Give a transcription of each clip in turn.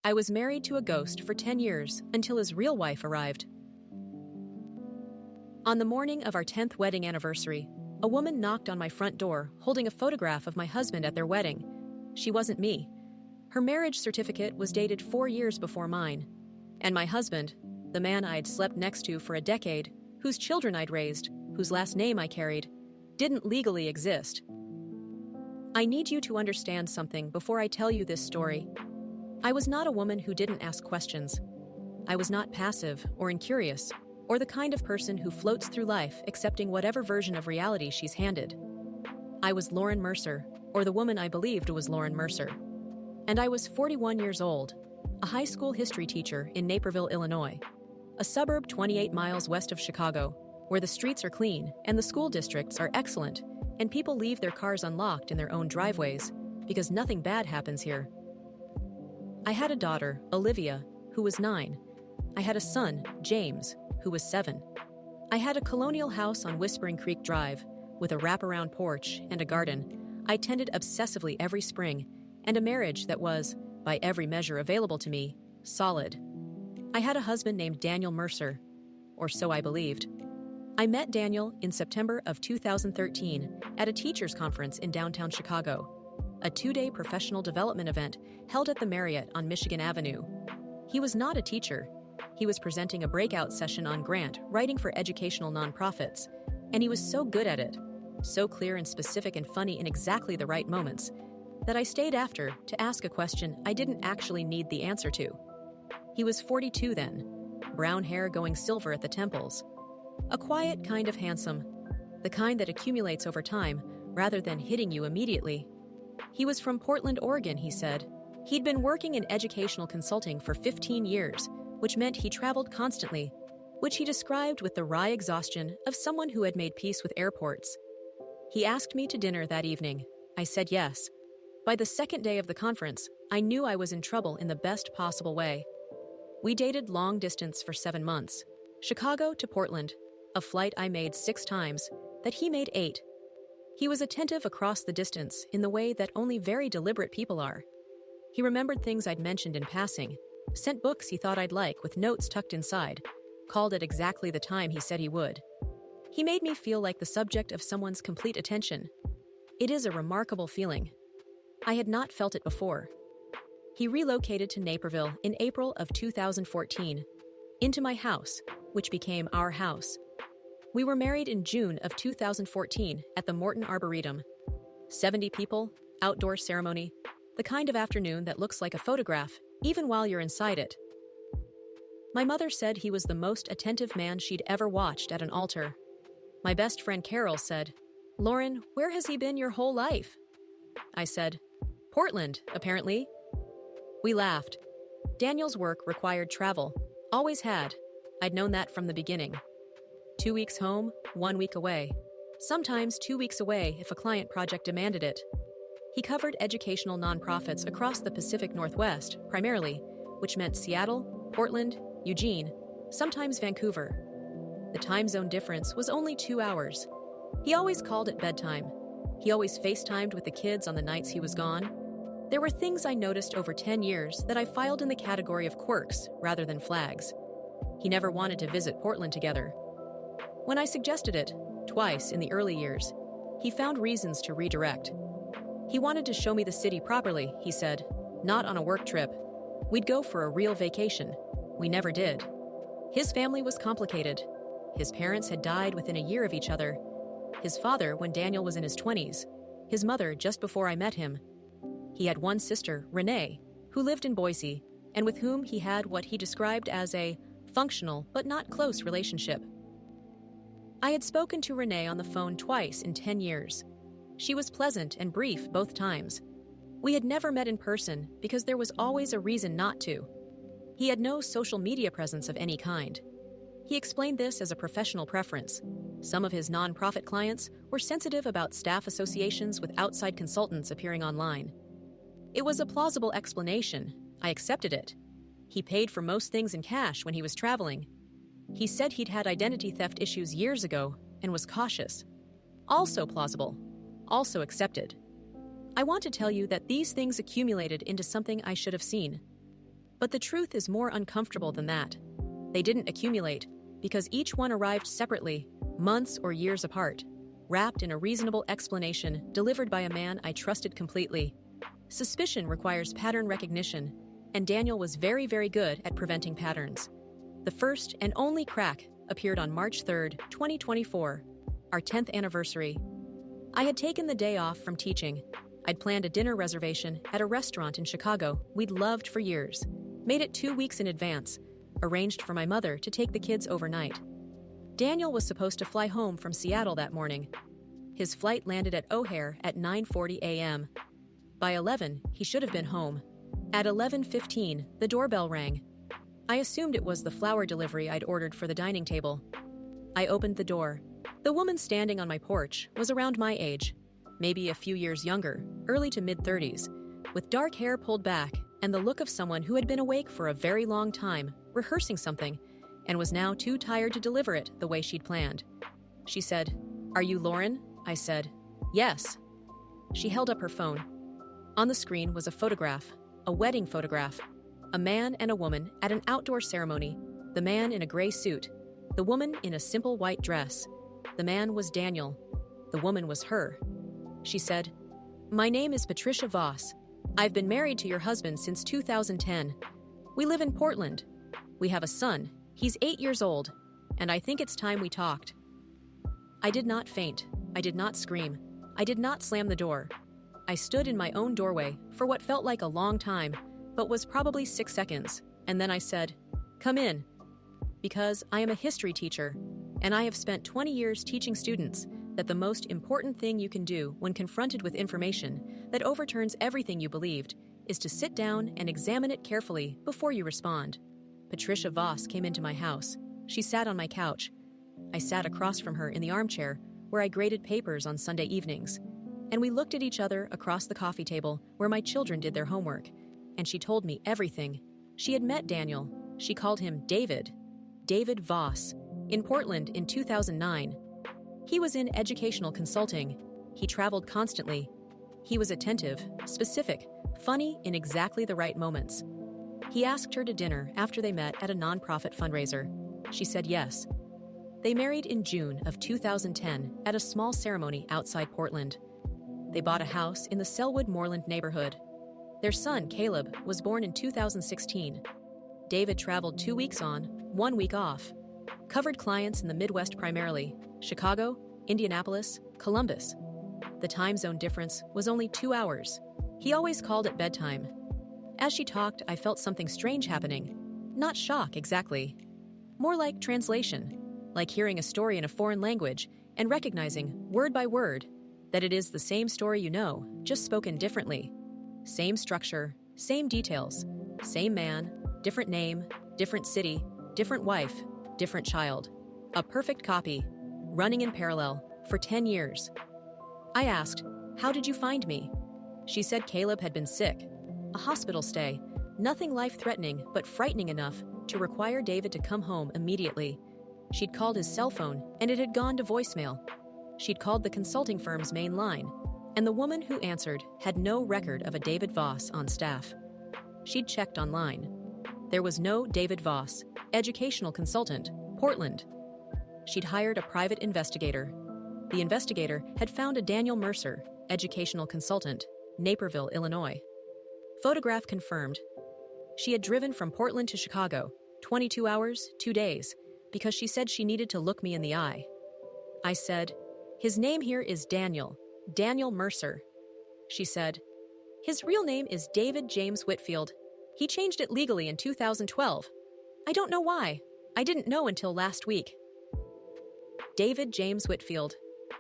I was married to a ghost for 10 years until his real wife arrived. On the morning of our 10th wedding anniversary, a woman knocked on my front door holding a photograph of my husband at their wedding. She wasn't me. Her marriage certificate was dated 4 years before mine. And my husband, the man I'd slept next to for a decade, whose children I'd raised, whose last name I carried, didn't legally exist. I need you to understand something before I tell you this story. I was not a woman who didn't ask questions. I was not passive or incurious, or the kind of person who floats through life accepting whatever version of reality she's handed. I was Lauren Mercer, or the woman I believed was Lauren Mercer. And I was 41 years old, a high school history teacher in Naperville, Illinois, a suburb 28 miles west of Chicago, where the streets are clean and the school districts are excellent, and people leave their cars unlocked in their own driveways because nothing bad happens here. I had a daughter, Olivia, who was 9. I had a son, James, who was 7. I had a colonial house on Whispering Creek Drive with a wraparound porch and a garden I tended obsessively every spring, and a marriage that was, by every measure available to me, solid. I had a husband named Daniel Mercer, or so I believed. I met Daniel in September of 2013 at a teachers' conference in downtown Chicago, a 2-day professional development event held at the Marriott on Michigan Avenue. He was not a teacher. He was presenting a breakout session on grant writing for educational nonprofits, and he was so good at it, so clear and specific and funny in exactly the right moments, that I stayed after to ask a question I didn't actually need the answer to. He was 42 then, brown hair going silver at the temples. A quiet kind of handsome, the kind that accumulates over time rather than hitting you immediately. He was from Portland, Oregon, he said. He'd been working in educational consulting for 15 years, which meant he traveled constantly, which he described with the wry exhaustion of someone who had made peace with airports. He asked me to dinner that evening. I said yes. By the second day of the conference, I knew I was in trouble in the best possible way. We dated long distance for 7 months, Chicago to Portland, a flight I made 6 times, that he made 8. He was attentive across the distance in the way that only very deliberate people are. He remembered things I'd mentioned in passing, sent books he thought I'd like with notes tucked inside, called at exactly the time he said he would. He made me feel like the subject of someone's complete attention. It is a remarkable feeling. I had not felt it before. He relocated to Naperville in April of 2014, into my house, which became our house. We were married in June of 2014 at the Morton Arboretum. 70 people, outdoor ceremony, the kind of afternoon that looks like a photograph, even while you're inside it. My mother said he was the most attentive man she'd ever watched at an altar. My best friend Carol said, "Lauren, where has he been your whole life?" I said, "Portland, apparently." We laughed. Daniel's work required travel, always had. I'd known that from the beginning. 2 weeks home, 1 week away. Sometimes 2 weeks away if a client project demanded it. He covered educational nonprofits across the Pacific Northwest, primarily, which meant Seattle, Portland, Eugene, sometimes Vancouver. The time zone difference was only 2 hours. He always called at bedtime. He always FaceTimed with the kids on the nights he was gone. There were things I noticed over 10 years that I filed in the category of quirks rather than flags. He never wanted to visit Portland together. When I suggested it, twice in the early years, he found reasons to redirect. He wanted to show me the city properly, he said, not on a work trip. We'd go for a real vacation. We never did. His family was complicated. His parents had died within a year of each other. His father when Daniel was in his 20s, his mother just before I met him. He had one sister, Renee, who lived in Boise, and with whom he had what he described as a functional but not close relationship. I had spoken to Renee on the phone twice in 10 years. She was pleasant and brief both times. We had never met in person because there was always a reason not to. He had no social media presence of any kind. He explained this as a professional preference. Some of his nonprofit clients were sensitive about staff associations with outside consultants appearing online. It was a plausible explanation. I accepted it. He paid for most things in cash when he was traveling. He said he'd had identity theft issues years ago and was cautious. Also plausible. Also accepted. I want to tell you that these things accumulated into something I should have seen. But the truth is more uncomfortable than that. They didn't accumulate, because each one arrived separately, months or years apart, wrapped in a reasonable explanation delivered by a man I trusted completely. Suspicion requires pattern recognition, and Daniel was very, very good at preventing patterns. The first and only crack appeared on March 3rd, 2024, our 10th anniversary. I had taken the day off from teaching. I'd planned a dinner reservation at a restaurant in Chicago we'd loved for years, made it 2 weeks in advance, arranged for my mother to take the kids overnight. Daniel was supposed to fly home from Seattle that morning. His flight landed at O'Hare at 9:40 a.m. By 11, he should have been home. At 11:15, the doorbell rang. I assumed it was the flower delivery I'd ordered for the dining table. I opened the door. The woman standing on my porch was around my age, maybe a few years younger, early to mid-30s, with dark hair pulled back and the look of someone who had been awake for a very long time, rehearsing something, and was now too tired to deliver it the way she'd planned. She said, "Are you Lauren?" I said, "Yes." She held up her phone. On the screen was a photograph, a wedding photograph, a man and a woman at an outdoor ceremony, the man in a gray suit, the woman in a simple white dress. The man was Daniel. The woman was her. She said, "My name is Patricia Voss. I've been married to your husband since 2010. We live in Portland. We have a son. He's 8 years old, and I think it's time we talked." I did not faint. I did not scream. I did not slam the door. I stood in my own doorway for what felt like a long time, but was probably 6 seconds, and then I said, "Come in." Because I am a history teacher, and I have spent 20 years teaching students that the most important thing you can do when confronted with information that overturns everything you believed is to sit down and examine it carefully before you respond. Patricia Voss came into my house. She sat on my couch. I sat across from her in the armchair where I graded papers on Sunday evenings, and we looked at each other across the coffee table where my children did their homework, and she told me everything. She had met Daniel. She called him David Voss, in Portland in 2009. He was in educational consulting. He traveled constantly. He was attentive, specific, funny in exactly the right moments. He asked her to dinner after they met at a nonprofit fundraiser. She said yes. They married in June of 2010 at a small ceremony outside Portland. They bought a house in the Selwood Moreland neighborhood. Their son, Caleb, was born in 2016. David traveled 2 weeks on, 1 week off. Covered clients in the Midwest primarily: Chicago, Indianapolis, Columbus. The time zone difference was only 2 hours. He always called at bedtime. As she talked, I felt something strange happening. Not shock, exactly. More like translation, like hearing a story in a foreign language and recognizing, word by word, that it is the same story you know, just spoken differently. Same structure, same details, same man, different name, different city, different wife, different child. A perfect copy, running in parallel, for 10 years. I asked, "How did you find me?" She said Caleb had been sick. A hospital stay, nothing life-threatening but frightening enough to require David to come home immediately. She'd called his cell phone, and it had gone to voicemail. She'd called the consulting firm's main line, and the woman who answered had no record of a David Voss on staff. She'd checked online. There was no David Voss, educational consultant, Portland. She'd hired a private investigator. The investigator had found a Daniel Mercer, educational consultant, Naperville, Illinois. Photograph confirmed. She had driven from Portland to Chicago, 22 hours, 2 days, because she said she needed to look me in the eye. I said, "His name here is Daniel Mercer." She said, "His real name is David James Whitfield. He changed it legally in 2012. I don't know why. I didn't know until last week." David James Whitfield.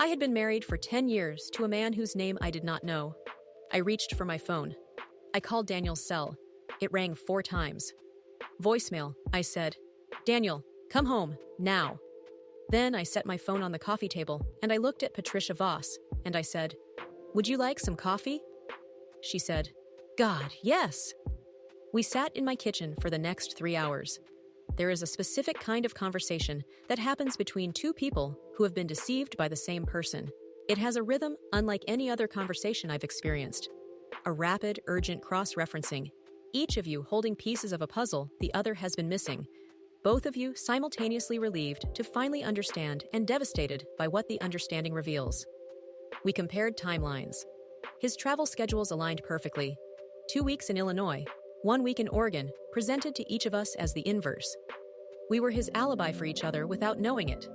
I had been married for 10 years to a man whose name I did not know. I reached for my phone. I called Daniel's cell. It rang 4 times. Voicemail, I said, "Daniel, come home, now." Then I set my phone on the coffee table, and I looked at Patricia Voss, and I said, "Would you like some coffee?" She said, "God, yes." We sat in my kitchen for the next 3 hours. There is a specific kind of conversation that happens between two people who have been deceived by the same person. It has a rhythm unlike any other conversation I've experienced. A rapid, urgent cross-referencing. each of you holding pieces of a puzzle the other has been missing, both of you simultaneously relieved to finally understand and devastated by what the understanding reveals. We compared timelines. His travel schedules aligned perfectly. 2 weeks in Illinois, 1 week in Oregon, presented to each of us as the inverse. We were his alibi for each other without knowing it.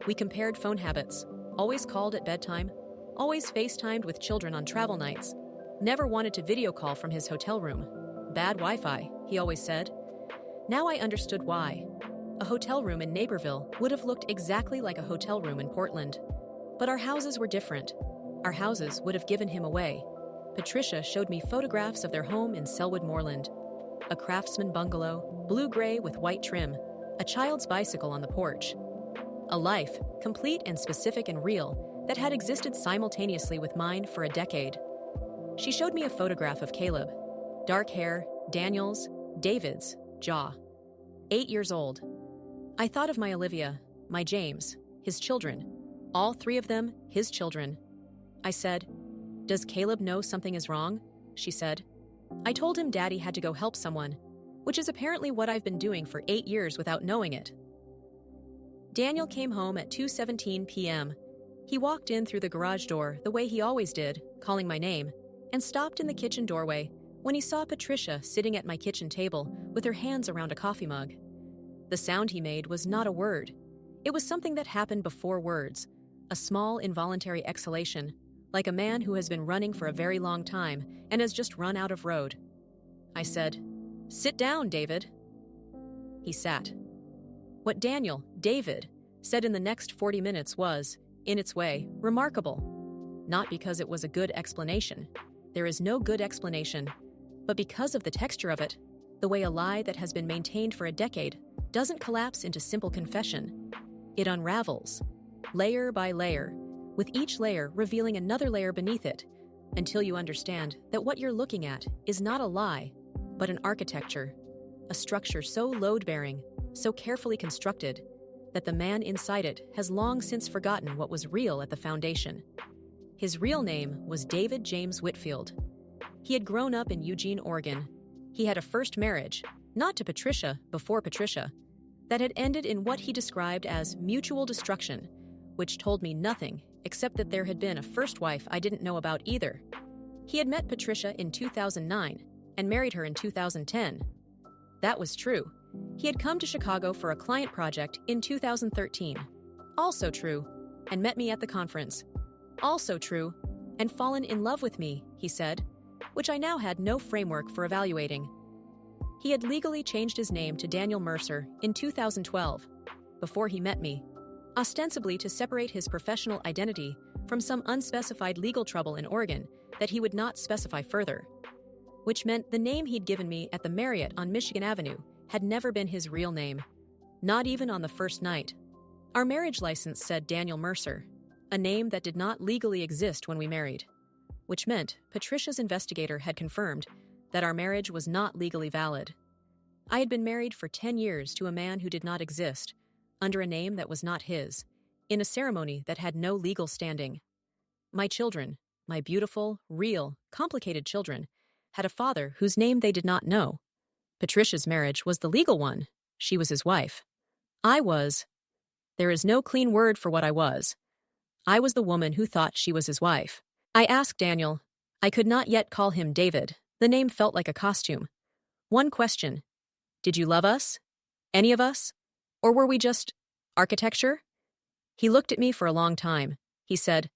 We compared phone habits, always called at bedtime, always FaceTimed with children on travel nights, never wanted to video call from his hotel room. Bad Wi-Fi, he always said. Now I understood why. A hotel room in Naperville would have looked exactly like a hotel room in Portland. But our houses were different. Our houses would have given him away. Patricia showed me photographs of their home in Selwood Moorland. A craftsman bungalow, blue-gray with white trim, a child's bicycle on the porch. A life, complete and specific and real, that had existed simultaneously with mine for a decade. She showed me a photograph of Caleb. Dark hair, Daniel's, David's, jaw. 8 years old. I thought of my Olivia, my James, his children. All 3 of them, his children. I said, "Does Caleb know something is wrong?" She said. I told him Daddy had to go help someone, which is apparently what I've been doing for 8 years without knowing it. Daniel came home at 2:17 p.m. He walked in through the garage door the way he always did, calling my name, and stopped in the kitchen doorway when he saw Patricia sitting at my kitchen table with her hands around a coffee mug. The sound he made was not a word. It was something that happened before words, a small involuntary exhalation, like a man who has been running for a very long time and has just run out of road. I said, "Sit down, David." He sat. What Daniel, David, said in the next 40 minutes was, in its way, remarkable. Not because it was a good explanation. There is no good explanation. But because of the texture of it, the way a lie that has been maintained for a decade doesn't collapse into simple confession. It unravels, layer by layer, with each layer revealing another layer beneath it, until you understand that what you're looking at is not a lie, but an architecture, a structure so load-bearing, so carefully constructed, that the man inside it has long since forgotten what was real at the foundation. His real name was David James Whitfield. He had grown up in Eugene, Oregon. He had a first marriage, not to Patricia, before Patricia, that had ended in what he described as mutual destruction, which told me nothing except that there had been a first wife I didn't know about either. He had met Patricia in 2009 and married her in 2010. That was true. He had come to Chicago for a client project in 2013. Also true, and met me at the conference. Also true, and fallen in love with me, he said, which I now had no framework for evaluating. He had legally changed his name to Daniel Mercer in 2012, before he met me, ostensibly to separate his professional identity from some unspecified legal trouble in Oregon that he would not specify further, which meant the name he'd given me at the Marriott on Michigan Avenue had never been his real name, not even on the first night. Our marriage license said Daniel Mercer, a name that did not legally exist when we married, which meant Patricia's investigator had confirmed that our marriage was not legally valid. I had been married for 10 years to a man who did not exist, under a name that was not his, in a ceremony that had no legal standing. My children, my beautiful, real, complicated children, had a father whose name they did not know. Patricia's marriage was the legal one. She was his wife. There is no clean word for what I was. I was the woman who thought she was his wife. I asked Daniel. I could not yet call him David. The name felt like a costume. One question. Did you love us? Any of us? Or were we just architecture? He looked at me for a long time. He said,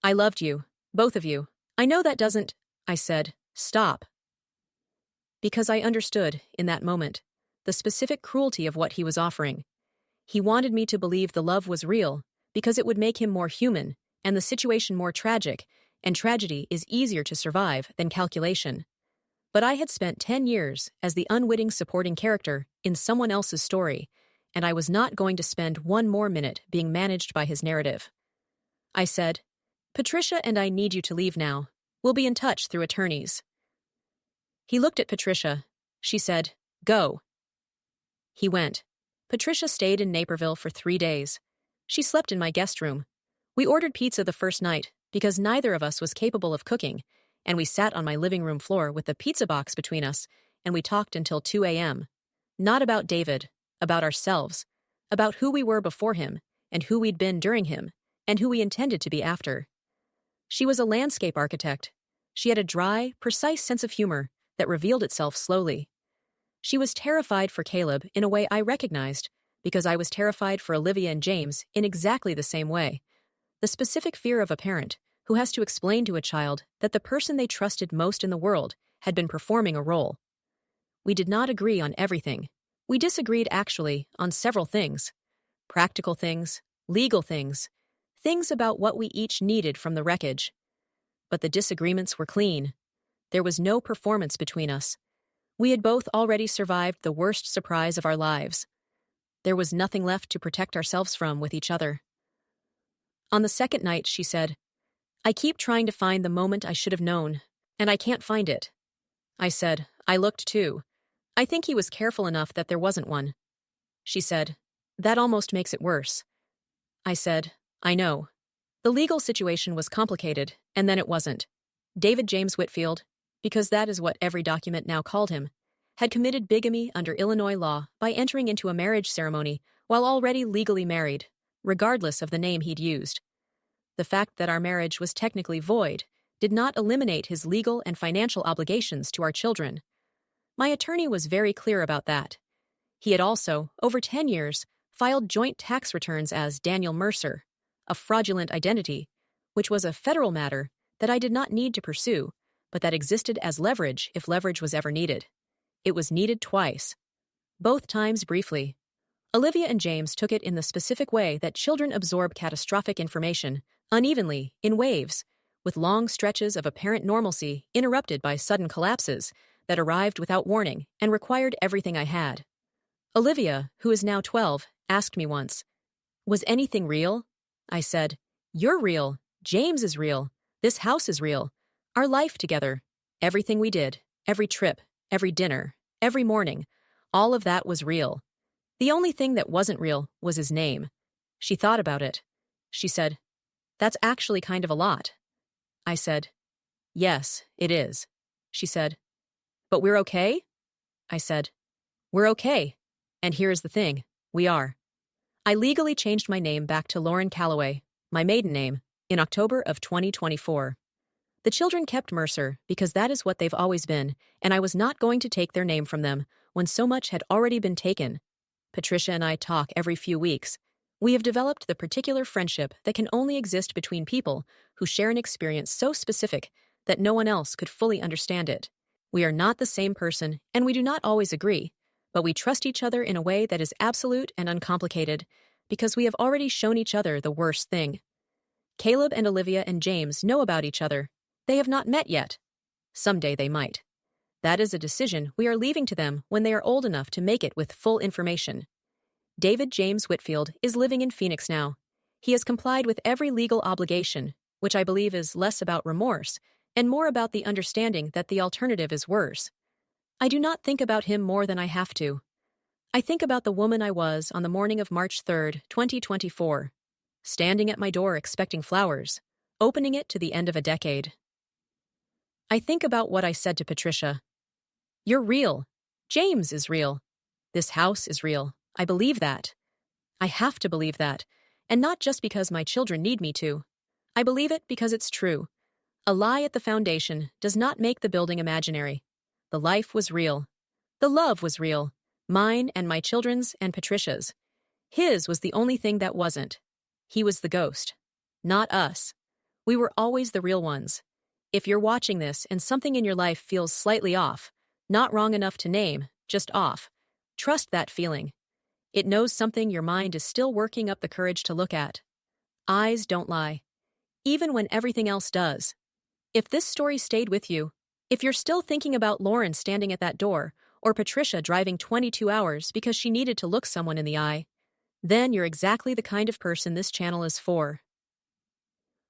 "I loved you, both of you. I know that doesn't," I said, "stop." Because I understood, in that moment, the specific cruelty of what he was offering. He wanted me to believe the love was real, because it would make him more human, and the situation more tragic, and tragedy is easier to survive than calculation. But I had spent 10 years as the unwitting supporting character in someone else's story, and I was not going to spend one more minute being managed by his narrative. I said, "Patricia and I need you to leave now. We'll be in touch through attorneys." He looked at Patricia. She said, "Go." He went. Patricia stayed in Naperville for 3 days. She slept in my guest room. We ordered pizza the first night because neither of us was capable of cooking, and we sat on my living room floor with the pizza box between us and we talked until 2 a.m. Not about David, about ourselves, about who we were before him, and who we'd been during him, and who we intended to be after. She was a landscape architect. She had a dry, precise sense of humor that revealed itself slowly. She was terrified for Caleb in a way I recognized, because I was terrified for Olivia and James in exactly the same way. The specific fear of a parent who has to explain to a child that the person they trusted most in the world had been performing a role. We did not agree on everything. We disagreed, actually, on several things. Practical things, legal things, things about what we each needed from the wreckage. But the disagreements were clean. There was no performance between us. We had both already survived the worst surprise of our lives. There was nothing left to protect ourselves from with each other. On the second night, she said, "I keep trying to find the moment I should have known, and I can't find it." I said, "I looked too. I think he was careful enough that there wasn't one." She said, "That almost makes it worse." I said, "I know. The legal situation was complicated, and then it wasn't. David James Whitfield, because that is what every document now called him, had committed bigamy under Illinois law by entering into a marriage ceremony while already legally married, regardless of the name he'd used. The fact that our marriage was technically void did not eliminate his legal and financial obligations to our children. My attorney was very clear about that. He had also, over 10 years, filed joint tax returns as Daniel Mercer, a fraudulent identity, which was a federal matter that I did not need to pursue, but that existed as leverage if leverage was ever needed. It was needed twice. Both times briefly. Olivia and James took it in the specific way that children absorb catastrophic information, unevenly, in waves, with long stretches of apparent normalcy interrupted by sudden collapses that arrived without warning and required everything I had. Olivia, who is now 12, asked me once, "Was anything real?" I said, "You're real. James is real. This house is real. Our life together. Everything we did, every trip, every dinner, every morning, all of that was real. The only thing that wasn't real was his name." She thought about it. She said, "That's actually kind of a lot." I said, "Yes, it is." She said, "But we're okay?" I said, "We're okay. And here's the thing, we are." I legally changed my name back to Lauren Calloway, my maiden name, in October of 2024. The children kept Mercer because that is what they've always been, and I was not going to take their name from them when so much had already been taken. Patricia and I talk every few weeks. We have developed the particular friendship that can only exist between people who share an experience so specific that no one else could fully understand it. We are not the same person, and we do not always agree, but we trust each other in a way that is absolute and uncomplicated, because we have already shown each other the worst thing. Caleb and Olivia and James know about each other. They have not met yet. Someday they might. That is a decision we are leaving to them when they are old enough to make it with full information. David James Whitfield is living in Phoenix now. He has complied with every legal obligation, which I believe is less about remorse and more about the understanding that the alternative is worse. I do not think about him more than I have to. I think about the woman I was on the morning of March 3rd, 2024, standing at my door expecting flowers, opening it to the end of a decade. I think about what I said to Patricia. "You're real. James is real. This house is real. I believe that. I have to believe that, and not just because my children need me to. I believe it because it's true. A lie at the foundation does not make the building imaginary. The life was real. The love was real. Mine and my children's and Patricia's. His was the only thing that wasn't. He was the ghost. Not us. We were always the real ones. If you're watching this and something in your life feels slightly off, not wrong enough to name, just off, trust that feeling. It knows something your mind is still working up the courage to look at. Eyes don't lie, even when everything else does. If this story stayed with you, if you're still thinking about Lauren standing at that door, or Patricia driving 22 hours because she needed to look someone in the eye, then you're exactly the kind of person this channel is for.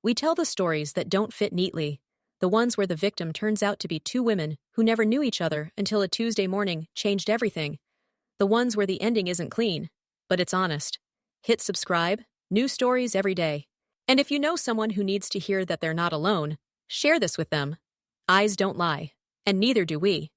We tell the stories that don't fit neatly, the ones where the victim turns out to be two women who never knew each other until a Tuesday morning changed everything, the ones where the ending isn't clean, but it's honest. Hit subscribe, new stories every day. And if you know someone who needs to hear that they're not alone, share this with them. Eyes don't lie, and neither do we.